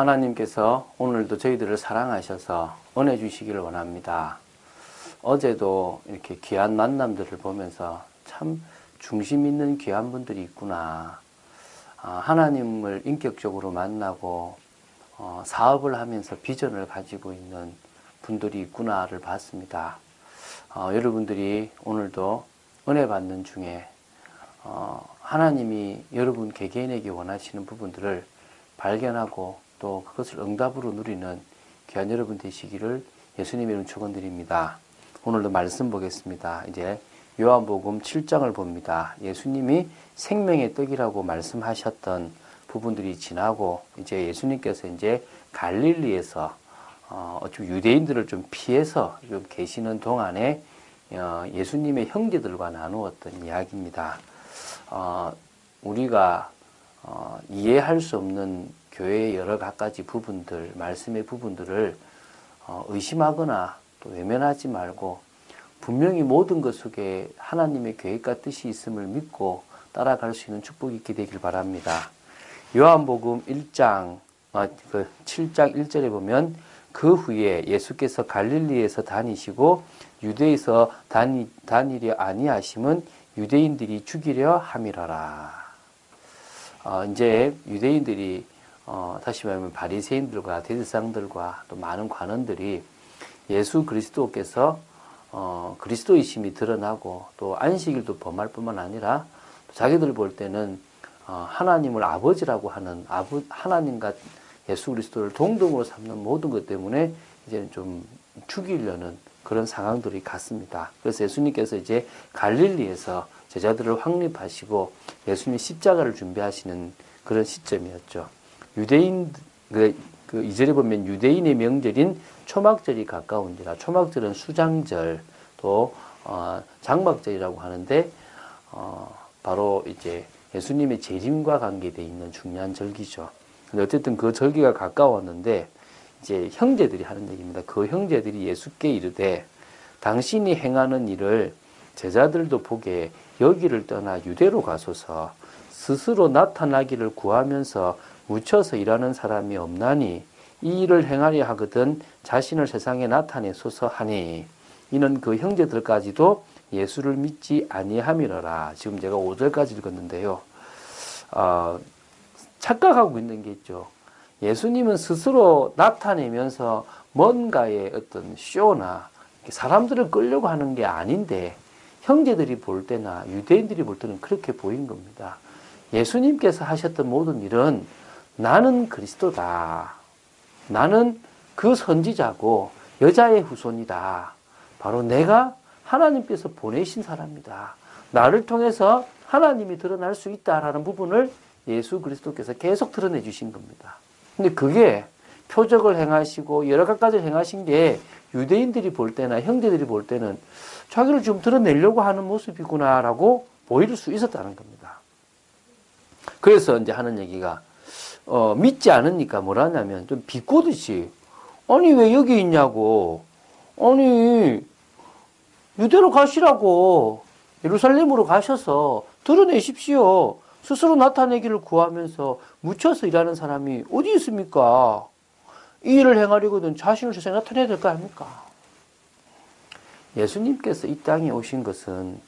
하나님께서 오늘도 저희들을 사랑하셔서 은혜 주시기를 원합니다. 어제도 이렇게 귀한 만남들을 보면서 참 중심 있는 귀한 분들이 있구나. 하나님을 인격적으로 만나고 사업을 하면서 비전을 가지고 있는 분들이 있구나를 봤습니다. 여러분들이 오늘도 은혜 받는 중에 하나님이 여러분 개개인에게 원하시는 부분들을 발견하고 또 그것을 응답으로 누리는 귀한 여러분 되시기를 예수님의 이름 축원드립니다. 오늘도 말씀 보겠습니다. 이제 요한복음 7장을 봅니다. 예수님이 생명의 떡이라고 말씀하셨던 부분들이 지나고 이제 예수님께서 이제 갈릴리에서 어차피 유대인들을 좀 피해서 좀 계시는 동안에 예수님의 형제들과 나누었던 이야기입니다. 우리가 이해할 수 없는 교회의 여러 가지 부분들, 말씀의 부분들을 의심하거나 또 외면하지 말고 분명히 모든 것 속에 하나님의 계획과 뜻이 있음을 믿고 따라갈 수 있는 축복이 있게 되길 바랍니다. 요한복음 7장 1절에 보면 그 후에 예수께서 갈릴리에서 다니시고 유대에서 다니려 아니하심은 유대인들이 죽이려 함이라라. 이제 유대인들이 다시 말하면 바리새인들과 대제사장들과 또 많은 관원들이 예수 그리스도께서 그리스도이심이 드러나고 또 안식일도 범할 뿐만 아니라 자기들 볼 때는 하나님을 아버지라고 하는 하나님과 예수 그리스도를 동등으로 삼는 모든 것 때문에 이제는 좀 죽이려는 그런 상황들이 갔습니다. 그래서 예수님께서 이제 갈릴리에서 제자들을 확립하시고 예수님이 십자가를 준비하시는 그런 시점이었죠. 유대인 그 2절에 보면 유대인의 명절인 초막절이 가까운지라. 초막절은 수장절 또 장막절이라고 하는데 바로 이제 예수님의 재림과 관계되어 있는 중요한 절기죠. 근데 어쨌든 그 절기가 가까웠는데 이제 형제들이 하는 얘기입니다. 그 형제들이 예수께 이르되 당신이 행하는 일을 제자들도 보게 여기를 떠나 유대로 가소서. 스스로 나타나기를 구하면서 묻혀서 일하는 사람이 없나니 이 일을 행하려 하거든 자신을 세상에 나타내소서 하니 이는 그 형제들까지도 예수를 믿지 아니함이러라. 지금 제가 5절까지 읽었는데요. 착각하고 있는 게 있죠. 예수님은 스스로 나타내면서 뭔가의 어떤 쇼나 사람들을 끌려고 하는 게 아닌데 형제들이 볼 때나 유대인들이 볼 때는 그렇게 보인 겁니다. 예수님께서 하셨던 모든 일은 나는 그리스도다. 나는 그 선지자고 여자의 후손이다. 바로 내가 하나님께서 보내신 사람이다. 나를 통해서 하나님이 드러날 수 있다라는 부분을 예수 그리스도께서 계속 드러내 주신 겁니다. 근데 그게 표적을 행하시고 여러 가지를 행하신 게 유대인들이 볼 때나 형제들이 볼 때는 자기를 좀 드러내려고 하는 모습이구나라고 보일 수 있었다는 겁니다. 그래서 이제 하는 얘기가 믿지 않으니까 뭐라냐면 좀 비꼬듯이 아니 왜 여기 있냐고, 아니 유대로 가시라고, 예루살렘으로 가셔서 드러내십시오. 스스로 나타내기를 구하면서 묻혀서 일하는 사람이 어디 있습니까? 이 일을 행하려거든 자신을 세상에 나타내야 될 거 아닙니까? 예수님께서 이 땅에 오신 것은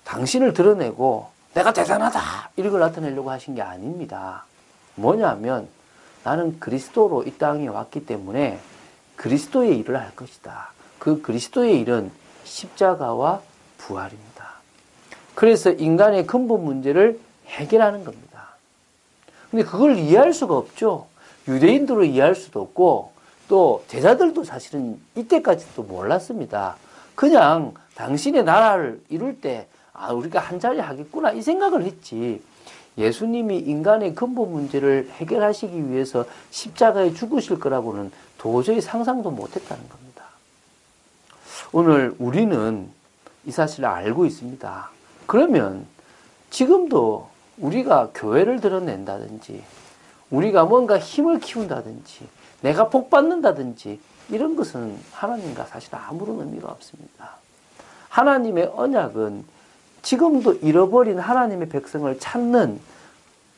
당신을 드러내고 내가 대단하다 이런 걸 나타내려고 하신 게 아닙니다. 뭐냐면 나는 그리스도로 이 땅에 왔기 때문에 그리스도의 일을 할 것이다. 그 그리스도의 일은 십자가와 부활입니다. 그래서 인간의 근본 문제를 해결하는 겁니다. 근데 그걸 이해할 수가 없죠. 유대인들로 이해할 수도 없고 또 제자들도 사실은 이때까지도 몰랐습니다. 그냥 당신의 나라를 이룰 때 우리가 한 자리 하겠구나 이 생각을 했지, 예수님이 인간의 근본 문제를 해결하시기 위해서 십자가에 죽으실 거라고는 도저히 상상도 못했다는 겁니다. 오늘 우리는 이 사실을 알고 있습니다. 그러면 지금도 우리가 교회를 드러낸다든지 우리가 뭔가 힘을 키운다든지 내가 복 받는다든지 이런 것은 하나님과 사실 아무런 의미가 없습니다. 하나님의 언약은 지금도 잃어버린 하나님의 백성을 찾는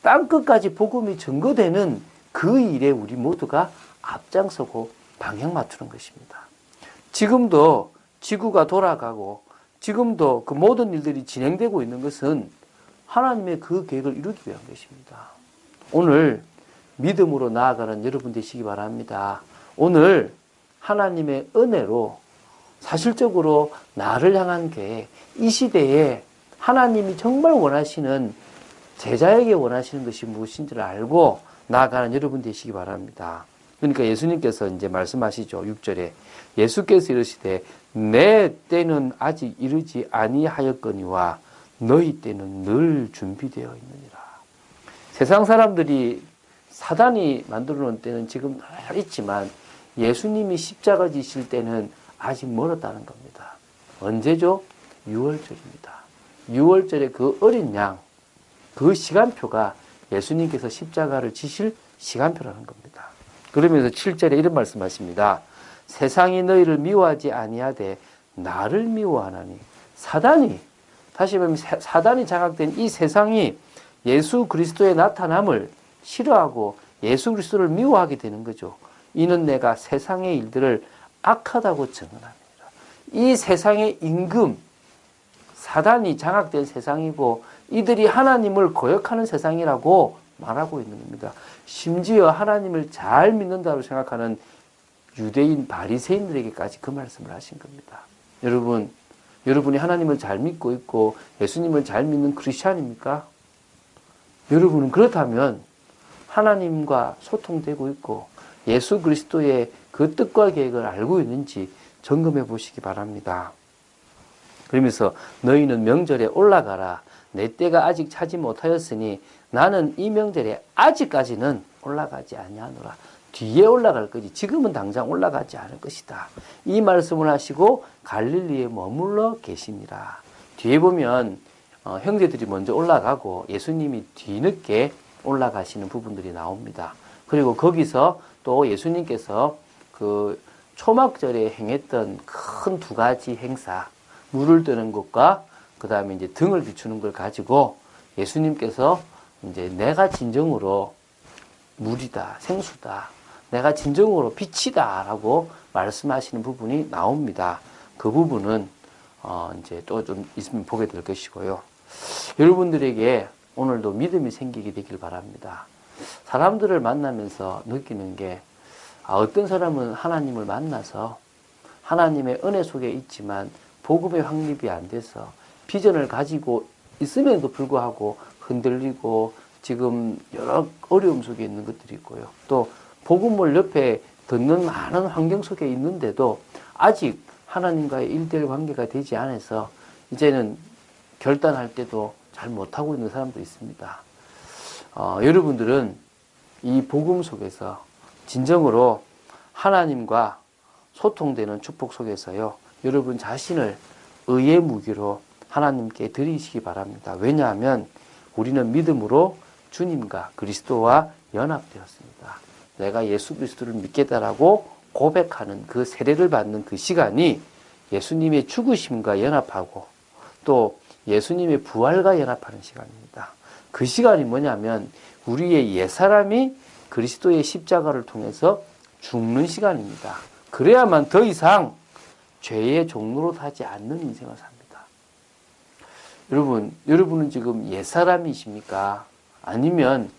땅끝까지 복음이 증거되는 그 일에 우리 모두가 앞장서고 방향 맞추는 것입니다. 지금도 지구가 돌아가고 지금도 그 모든 일들이 진행되고 있는 것은 하나님의 그 계획을 이루기 위한 것입니다. 오늘 믿음으로 나아가는 여러분 되시기 바랍니다. 오늘 하나님의 은혜로 사실적으로 나를 향한 계획, 이 시대에 하나님이 정말 원하시는, 제자에게 원하시는 것이 무엇인지를 알고 나아가는 여러분 되시기 바랍니다. 그러니까 예수님께서 이제 말씀하시죠. 6절에 예수께서 이르시되 내 때는 아직 이르지 아니하였거니와 너희 때는 늘 준비되어 있느니라. 세상 사람들이 사단이 만들어 놓은 때는 지금 늘 있지만 예수님이 십자가 지실 때는 아직 멀었다는 겁니다. 언제죠? 6월절입니다. 6월절에 그 어린 양, 그 시간표가 예수님께서 십자가를 지실 시간표라는 겁니다. 그러면서 7절에 이런 말씀하십니다. 세상이 너희를 미워하지 아니하되 나를 미워하나니. 사단이, 다시 말하면 사단이 장악된 이 세상이 예수 그리스도의 나타남을 싫어하고 예수 그리스도를 미워하게 되는 거죠. 이는 내가 세상의 일들을 악하다고 증언합니다. 이 세상의 임금, 사단이 장악된 세상이고 이들이 하나님을 거역하는 세상이라고 말하고 있는 겁니다. 심지어 하나님을 잘 믿는다고 생각하는 유대인 바리새인들에게까지 그 말씀을 하신 겁니다. 여러분이 하나님을 잘 믿고 있고 예수님을 잘 믿는 크리스찬입니까? 여러분은 그렇다면 하나님과 소통되고 있고 예수 그리스도의 그 뜻과 계획을 알고 있는지 점검해 보시기 바랍니다. 그러면서 너희는 명절에 올라가라. 내 때가 아직 차지 못하였으니 나는 이 명절에 아직까지는 올라가지 아니하노라. 뒤에 올라갈 거지 지금은 당장 올라가지 않을 것이다. 이 말씀을 하시고 갈릴리에 머물러 계십니다. 뒤에 보면 형제들이 먼저 올라가고 예수님이 뒤늦게 올라가시는 부분들이 나옵니다. 그리고 거기서 또 예수님께서 그 초막절에 행했던 큰 두 가지 행사, 물을 뜨는 것과 그 다음에 이제 등을 비추는 걸 가지고 예수님께서 이제 내가 진정으로 물이다, 생수다, 내가 진정으로 빛이다 라고 말씀하시는 부분이 나옵니다. 그 부분은 이제 또 좀 있으면 보게 될 것이고요. 여러분들에게 오늘도 믿음이 생기게 되길 바랍니다. 사람들을 만나면서 느끼는 게 어떤 사람은 하나님을 만나서 하나님의 은혜 속에 있지만 복음의 확립이 안 돼서 비전을 가지고 있음에도 불구하고 흔들리고 지금 여러 어려움 속에 있는 것들이 있고요. 또 복음을 옆에 듣는 많은 환경 속에 있는데도 아직 하나님과의 일대일 관계가 되지 않아서 이제는 결단할 때도 잘 못하고 있는 사람도 있습니다. 여러분들은 이 복음 속에서 진정으로 하나님과 소통되는 축복 속에서요. 여러분 자신을 의의 무기로 하나님께 드리시기 바랍니다. 왜냐하면 우리는 믿음으로 주님과 그리스도와 연합되었습니다. 내가 예수 그리스도를 믿겠다라고 고백하는 그 세례를 받는 그 시간이 예수님의 죽으심과 연합하고 또 예수님의 부활과 연합하는 시간입니다. 그 시간이 뭐냐면 우리의 옛사람이 그리스도의 십자가를 통해서 죽는 시간입니다. 그래야만 더 이상 죄의 종로로 타지 않는 인생을 삽니다. 여러분은 지금 옛사람이십니까? 아니면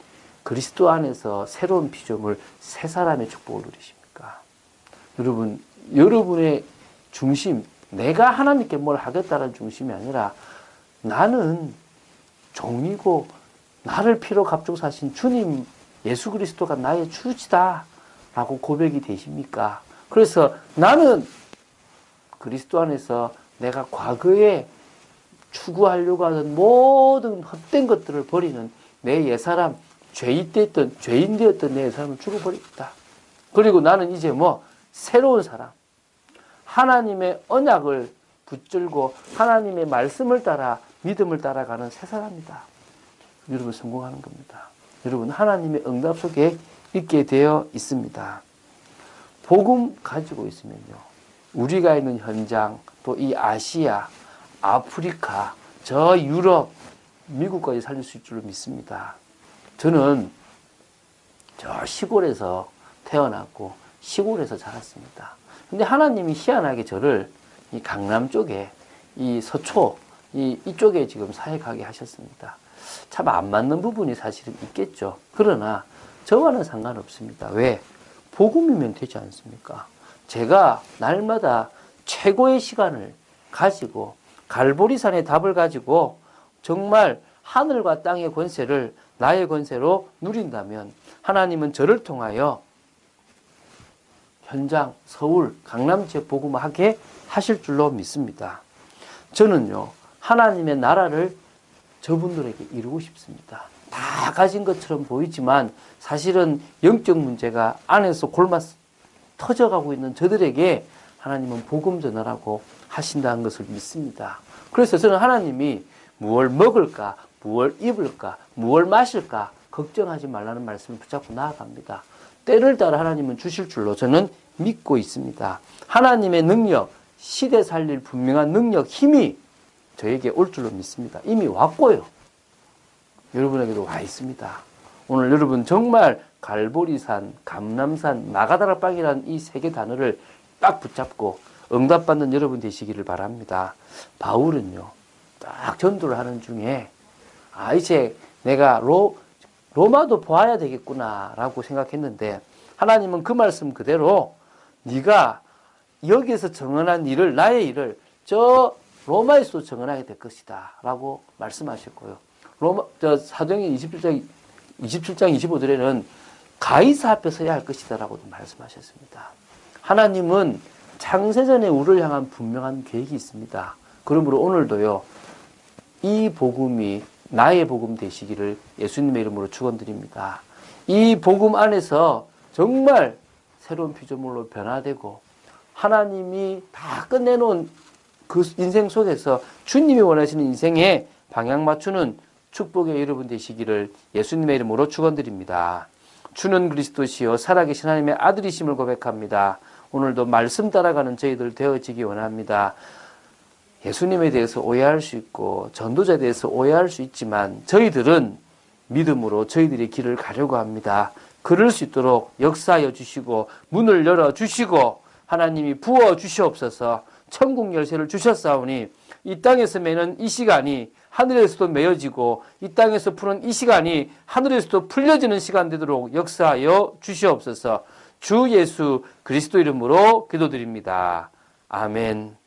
그리스도 안에서 새로운 피조물, 새 사람의 축복을 누리십니까? 여러분의 중심, 내가 하나님께 뭘 하겠다는 중심이 아니라 나는 종이고 나를 피로 값주고 사신 주님 예수 그리스도가 나의 주지다 라고 고백이 되십니까? 그래서 나는 그리스도 안에서 내가 과거에 추구하려고 하던 모든 헛된 것들을 버리는 내 옛사람, 죄인 되었던 내 옛사람을 죽어버립니다. 그리고 나는 이제 새로운 사람, 하나님의 언약을 붙들고 하나님의 말씀을 따라 믿음을 따라가는 새 사람이다. 여러분 성공하는 겁니다. 여러분 하나님의 응답 속에 있게 되어 있습니다. 복음 가지고 있으면요. 우리가 있는 현장, 또 이 아시아, 아프리카, 저 유럽, 미국까지 살릴 수 있을 줄 믿습니다. 저는 저 시골에서 태어났고 시골에서 자랐습니다. 근데 하나님이 희한하게 저를 이 강남 쪽에 이 서초 이쪽에 지금 사역하게 하셨습니다. 참 안 맞는 부분이 사실은 있겠죠. 그러나 저와는 상관없습니다. 왜? 복음이면 되지 않습니까? 제가 날마다 최고의 시간을 가지고 갈보리산의 답을 가지고 정말 하늘과 땅의 권세를 나의 권세로 누린다면 하나님은 저를 통하여 현장, 서울, 강남 지역 복음하게 하실 줄로 믿습니다. 저는요, 하나님의 나라를 저분들에게 이루고 싶습니다. 다 가진 것처럼 보이지만 사실은 영적 문제가 안에서 골마 터져가고 있는 저들에게 하나님은 복음 전하라고 하신다는 것을 믿습니다. 그래서 저는 하나님이 무엇을 먹을까, 무엇을 입을까, 무엇을 마실까 걱정하지 말라는 말씀을 붙잡고 나아갑니다. 때를 따라 하나님은 주실 줄로 저는 믿고 있습니다. 하나님의 능력, 시대 살릴 분명한 능력, 힘이 저에게 올 줄로 믿습니다. 이미 왔고요. 여러분에게도 와 있습니다. 오늘 여러분 정말 갈보리산, 감람산, 마가다락방이라는 이 세 개 단어를 딱 붙잡고 응답받는 여러분 되시기를 바랍니다. 바울은요, 딱 전도를 하는 중에 이제 내가 로마도 보아야 되겠구나라고 생각했는데 하나님은 그 말씀 그대로 네가 여기에서 정언한 일을, 나의 일을 저 로마에서도 정언하게 될 것이다 라고 말씀하셨고요. 사도행전 27장 25절에는 가이사 앞에 서야 할 것이다 라고도 말씀하셨습니다. 하나님은 창세전에 우리를 향한 분명한 계획이 있습니다. 그러므로 오늘도요, 이 복음이 나의 복음 되시기를 예수님의 이름으로 축원드립니다. 이 복음 안에서 정말 새로운 피조물로 변화되고 하나님이 다 끝내놓은 그 인생 속에서 주님이 원하시는 인생에 방향 맞추는 축복의 여러분 되시기를 예수님의 이름으로 축원드립니다. 주는 그리스도시요 살아계신 하나님의 아들이심을 고백합니다. 오늘도 말씀 따라가는 저희들 되어지기 원합니다. 예수님에 대해서 오해할 수 있고 전도자에 대해서 오해할 수 있지만 저희들은 믿음으로 저희들의 길을 가려고 합니다. 그럴 수 있도록 역사하여 주시고 문을 열어주시고 하나님이 부어주시옵소서. 천국 열쇠를 주셨사오니 이 땅에서 매는 이 시간이 하늘에서도 메어지고 이 땅에서 푸는 이 시간이 하늘에서도 풀려지는 시간 되도록 역사하여 주시옵소서. 주 예수 그리스도 이름으로 기도드립니다. 아멘.